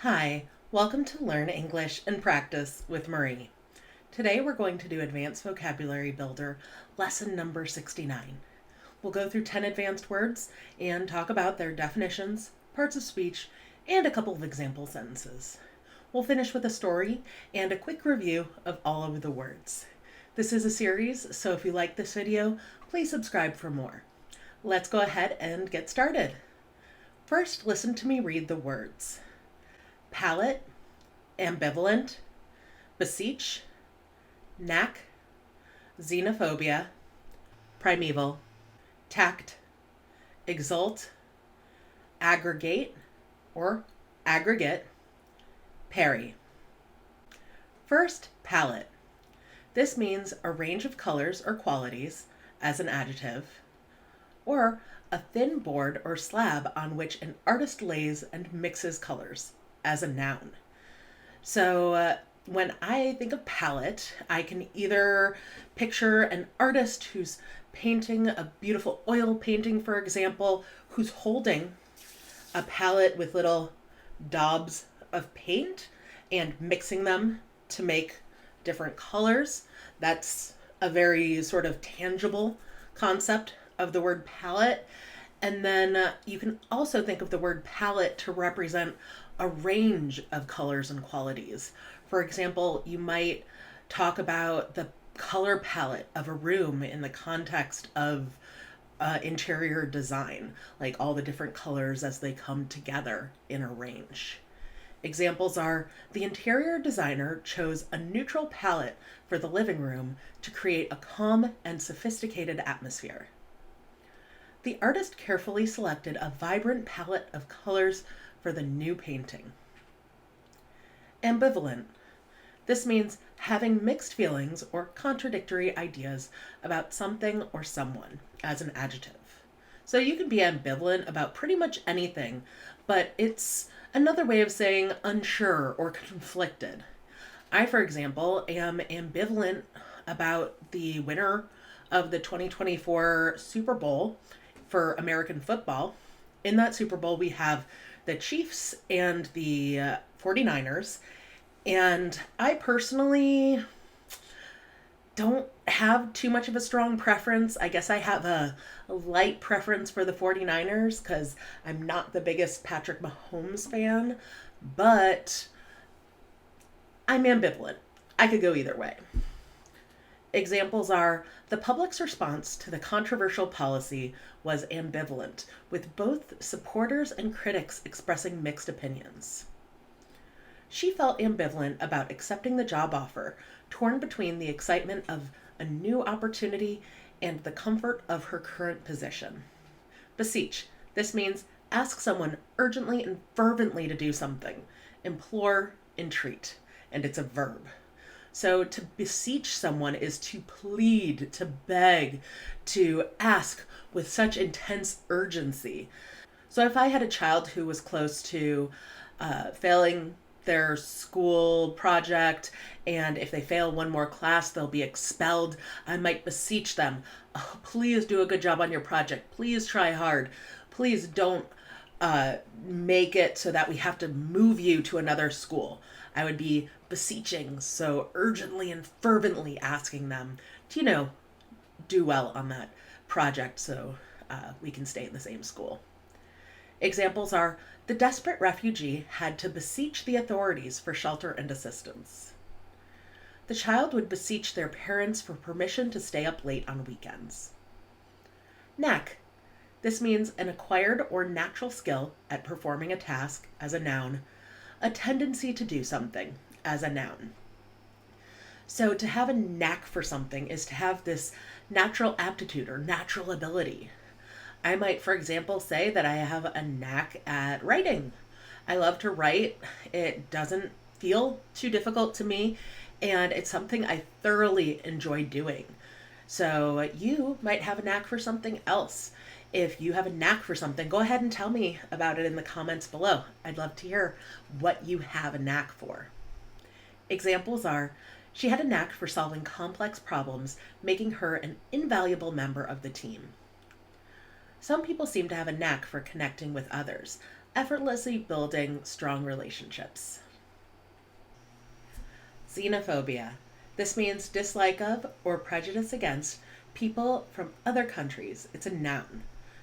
Hi, welcome to Learn English and Practice with Marie. Today we're going to do Advanced Vocabulary Builder, lesson number 69. We'll go through 10 advanced words and talk about their definitions, parts of speech, and a couple of example sentences. We'll finish with a story and a quick review of all of the words. This is a series, so if you like this video, please subscribe for more. Let's go ahead and get started. First, listen to me read the words. Pallet, ambivalent, Beseech, Knack, Xenophobia, Primeval, Tact, Exult, Aggregate or Aggregate, Parry. First, palette. This means a range of colors or qualities as an adjective, or a thin board or slab on which an artist lays and mixes colors as a noun. So when I think of palette, I can either picture an artist who's painting a beautiful oil painting, for example, who's holding a palette with little daubs of paint and mixing them to make different colors. That's a very sort of tangible concept of the word palette. And then you can also think of the word palette to represent a range of colors and qualities. For example, you might talk about the color palette of a room in the context of interior design, like all the different colors as they come together in a range. Examples are, the interior designer chose a neutral palette for the living room to create a calm and sophisticated atmosphere. The artist carefully selected a vibrant palette of colors for the new painting. Ambivalent. This means having mixed feelings or contradictory ideas about something or someone as an adjective. So you can be ambivalent about pretty much anything, but it's another way of saying unsure or conflicted. I, for example, am ambivalent about the winner of the 2024 Super Bowl for American football. In that Super Bowl, we have the Chiefs and the 49ers. And I personally don't have too much of a strong preference. I guess I have a light preference for the 49ers because I'm not the biggest Patrick Mahomes fan, but I'm ambivalent. I could go either way. Examples are, the public's response to the controversial policy was ambivalent, with both supporters and critics expressing mixed opinions. She felt ambivalent about accepting the job offer, torn between the excitement of a new opportunity and the comfort of her current position. Beseech. This means ask someone urgently and fervently to do something. Implore, entreat, and it's a verb. So to beseech someone is to plead, to beg, to ask with such intense urgency. So if I had a child who was close to failing their school project, and if they fail one more class, they'll be expelled, I might beseech them, oh, please do a good job on your project. Please try hard. Please don't make it so that we have to move you to another school. I would be beseeching, so urgently and fervently asking them to, do well on that project so we can stay in the same school. Examples are, the desperate refugee had to beseech the authorities for shelter and assistance. The child would beseech their parents for permission to stay up late on weekends. Knack. This means an acquired or natural skill at performing a task as a noun, a tendency to do something as a noun. So to have a knack for something is to have this natural aptitude or natural ability. I might, for example, say that I have a knack at writing. I love to write. It doesn't feel too difficult to me, and it's something I thoroughly enjoy doing. So you might have a knack for something else. If you have a knack for something, go ahead and tell me about it in the comments below. I'd love to hear what you have a knack for. Examples are, she had a knack for solving complex problems, making her an invaluable member of the team. Some people seem to have a knack for connecting with others. effortlessly building strong relationships. Xenophobia. This means dislike of or prejudice against people from other countries. It's a noun.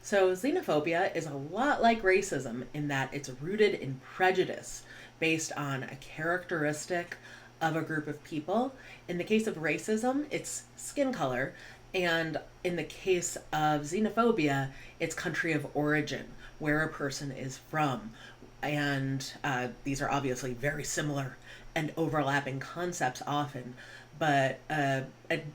So, xenophobia is a lot like racism in that it's rooted in prejudice based on a characteristic of a group of people. In the case of racism, it's skin color. And in the case of xenophobia, it's country of origin, where a person is from. And these are obviously very similar and overlapping concepts often. But an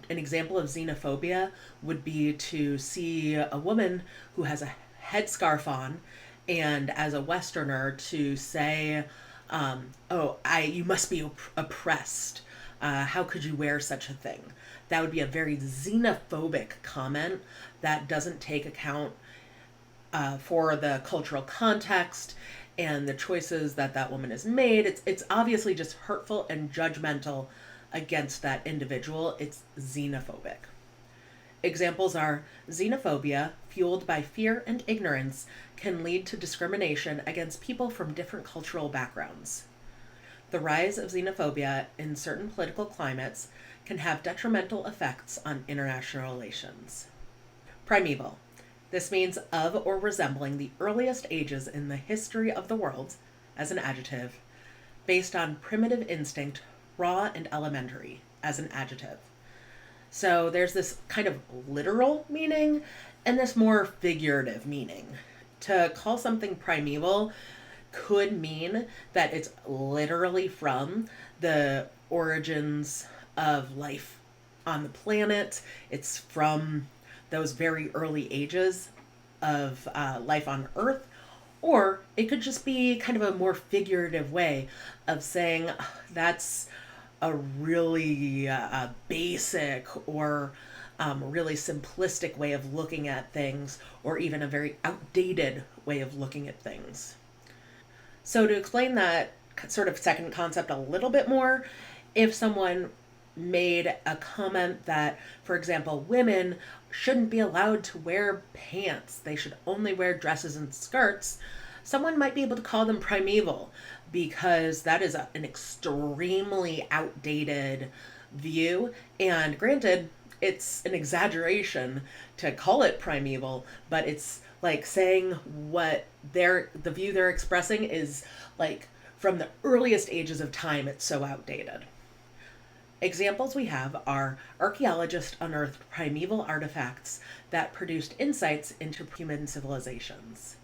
example of xenophobia would be to see a woman who has a headscarf on, and as a Westerner, to say, you must be oppressed. How could you wear such a thing? That would be a very xenophobic comment that doesn't take account for the cultural context and the choices that that woman has made. It's obviously just hurtful and judgmental against that individual. It's xenophobic. Examples are xenophobia, fueled by fear and ignorance, can lead to discrimination against people from different cultural backgrounds. The rise of xenophobia in certain political climates can have detrimental effects on international relations. Primeval. This means of or resembling the earliest ages in the history of the world, as an adjective, based on primitive instinct, raw and elementary, as an adjective. So there's this kind of literal meaning and this more figurative meaning. To call something primeval could mean that it's literally from the origins of life on the planet. It's from those very early ages of life on Earth. Or it could just be kind of a more figurative way of saying that's a really basic or really simplistic way of looking at things, or even a very outdated way of looking at things. So, to explain that sort of second concept a little bit more, if someone made a comment that, for example, women shouldn't be allowed to wear pants, they should only wear dresses and skirts, someone might be able to call them primeval because that is an extremely outdated view. And granted, it's an exaggeration to call it primeval, but it's like saying what the view they're expressing is like from the earliest ages of time, it's so outdated. Examples we have are archaeologists unearthed primeval artifacts that produced insights into human civilizations.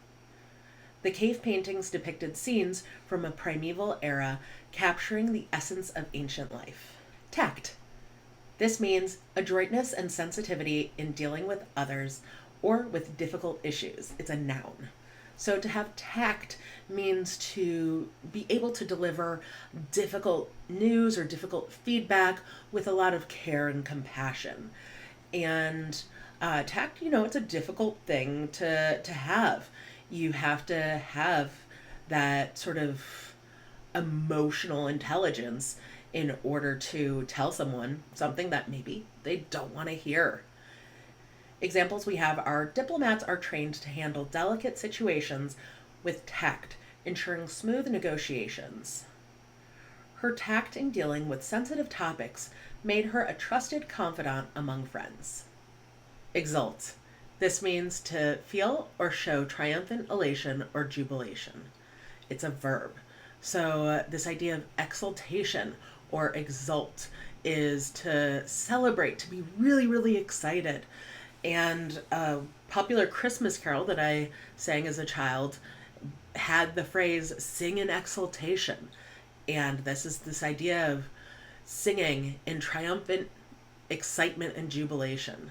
The cave paintings depicted scenes from a primeval era, capturing the essence of ancient life. Tact. This means adroitness and sensitivity in dealing with others or with difficult issues. It's a noun. So to have tact means to be able to deliver difficult news or difficult feedback with a lot of care and compassion. And tact, it's a difficult thing to have. You have to have that sort of emotional intelligence in order to tell someone something that maybe they don't want to hear. Examples we have are diplomats are trained to handle delicate situations with tact, ensuring smooth negotiations. Her tact in dealing with sensitive topics made her a trusted confidant among friends. Exult. This means to feel or show triumphant elation or jubilation. It's a verb. So this idea of exultation or exult is to celebrate, to be really, really excited. And a popular Christmas carol that I sang as a child had the phrase sing in exultation. And this is this idea of singing in triumphant excitement and jubilation.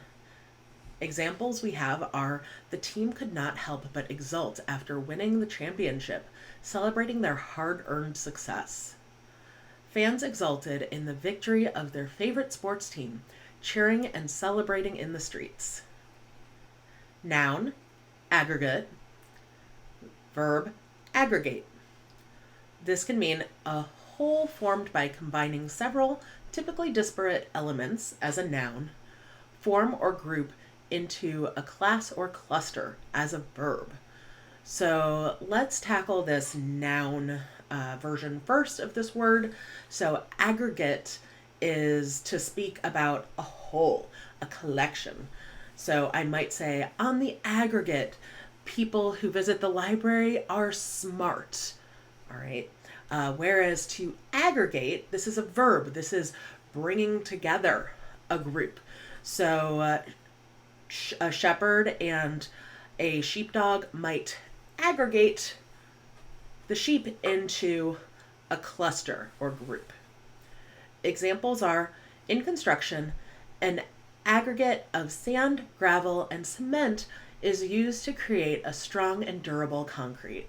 Examples we have are the team could not help but exult after winning the championship, celebrating their hard-earned success. Fans exulted in the victory of their favorite sports team, cheering and celebrating in the streets. Noun, aggregate. Verb, aggregate. This can mean a whole formed by combining several, typically disparate elements as a noun, form or group into a class or cluster as a verb. So let's tackle this noun version first of this word. So aggregate is to speak about a whole, a collection. So I might say, on the aggregate, people who visit the library are smart. All right. Whereas to aggregate, this is a verb. This is bringing together a group. So a shepherd and a sheepdog might aggregate the sheep into a cluster or group. Examples are, in construction, an aggregate of sand, gravel, and cement is used to create a strong and durable concrete.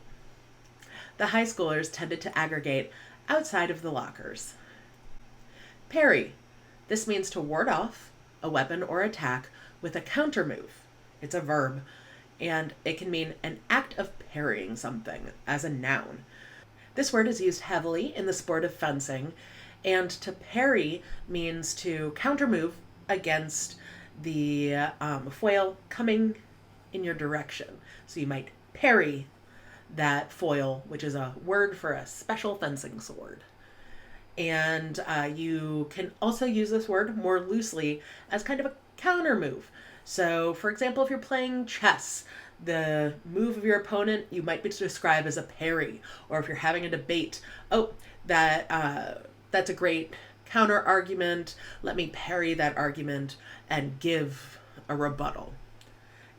The high schoolers tended to aggregate outside of the lockers. Parry. This means to ward off a weapon or attack with a counter move. It's a verb, and it can mean an act of parrying something as a noun. This word is used heavily in the sport of fencing, and to parry means to counter move against the foil coming in your direction. So you might parry that foil, which is a word for a special fencing sword. And you can also use this word more loosely as kind of a counter move. So, for example, if you're playing chess, the move of your opponent you might be described as a parry. Or if you're having a debate, that's a great counter argument. Let me parry that argument and give a rebuttal.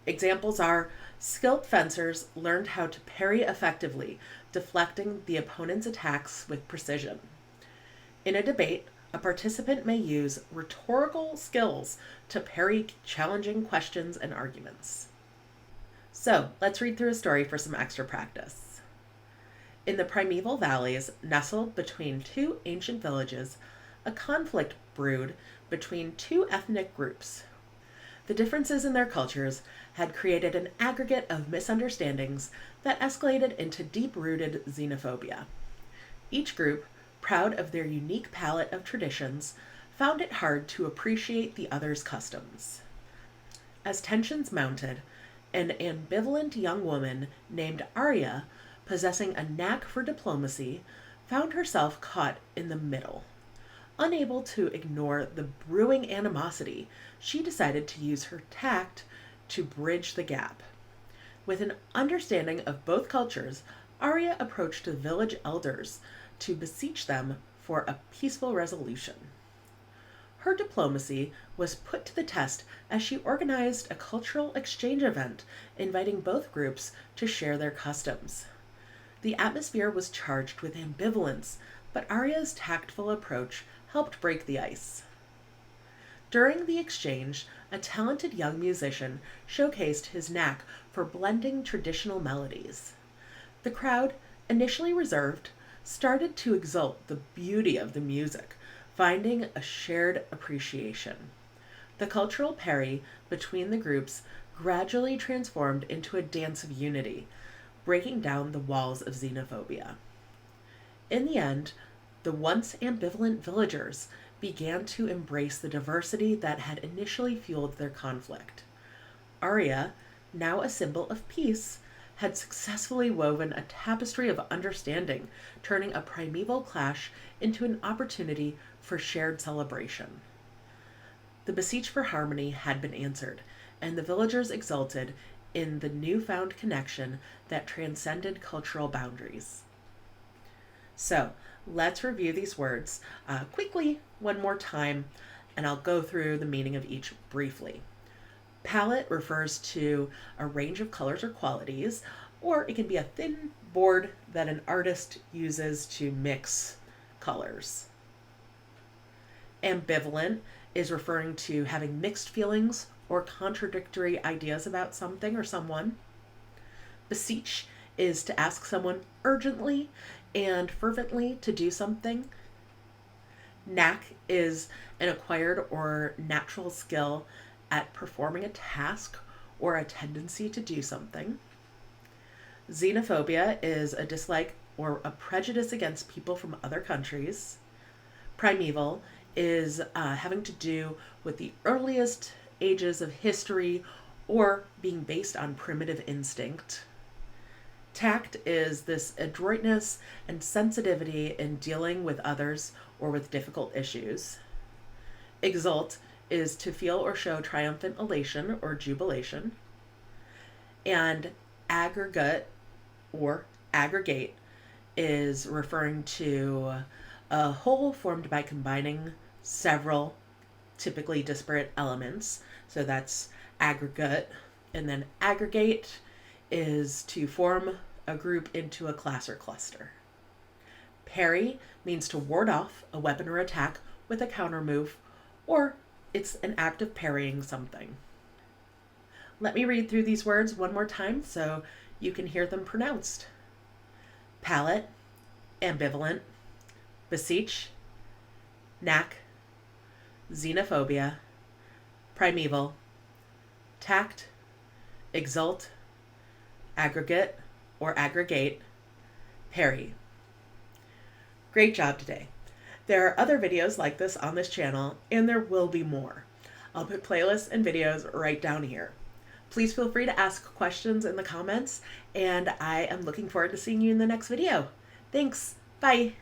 Examples are, skilled fencers learned how to parry effectively, deflecting the opponent's attacks with precision. In a debate, a participant may use rhetorical skills to parry challenging questions and arguments. So, let's read through a story for some extra practice. In the primeval valleys, nestled between two ancient villages, a conflict brewed between two ethnic groups. The differences in their cultures had created an aggregate of misunderstandings that escalated into deep-rooted xenophobia. Each group, proud of their unique palette of traditions, found it hard to appreciate the other's customs. As tensions mounted, an ambivalent young woman named Arya, possessing a knack for diplomacy, found herself caught in the middle. Unable to ignore the brewing animosity, she decided to use her tact to bridge the gap. With an understanding of both cultures, Arya approached the village elders to beseech them for a peaceful resolution. Her diplomacy was put to the test as she organized a cultural exchange event inviting both groups to share their customs. The atmosphere was charged with ambivalence, but Arya's tactful approach helped break the ice. During the exchange, a talented young musician showcased his knack for blending traditional melodies. The crowd, initially reserved, started to exult the beauty of the music, finding a shared appreciation. The cultural parry between the groups gradually transformed into a dance of unity, breaking down the walls of xenophobia. In the end, the once ambivalent villagers began to embrace the diversity that had initially fueled their conflict. Arya, now a symbol of peace, had successfully woven a tapestry of understanding, turning a primeval clash into an opportunity for shared celebration. The beseech for harmony had been answered, and the villagers exulted in the newfound connection that transcended cultural boundaries. So, let's review these words quickly one more time, and I'll go through the meaning of each briefly. Palette refers to a range of colors or qualities, or it can be a thin board that an artist uses to mix colors. Ambivalent is referring to having mixed feelings or contradictory ideas about something or someone. Beseech is to ask someone urgently and fervently to do something. Knack is an acquired or natural skill at performing a task or a tendency to do something. Xenophobia is a dislike or a prejudice against people from other countries. Primeval is having to do with the earliest ages of history or being based on primitive instinct. Tact is this adroitness and sensitivity in dealing with others or with difficult issues. Exult is to feel or show triumphant elation or jubilation. And aggregate or aggregate is referring to a whole formed by combining several typically disparate elements. So that's aggregate. And then aggregate is to form a group into a class or cluster. Parry means to ward off a weapon or attack with a counter move, or it's an act of parrying something. Let me read through these words one more time so you can hear them pronounced. Pallet, Ambivalent, Beseech, Knack, Xenophobia, Primeval, Tact, Exult, Aggregate or Aggregate, Parry. Great job today. There are other videos like this on this channel, and there will be more. I'll put playlists and videos right down here. Please feel free to ask questions in the comments, and I am looking forward to seeing you in the next video. Thanks. Bye.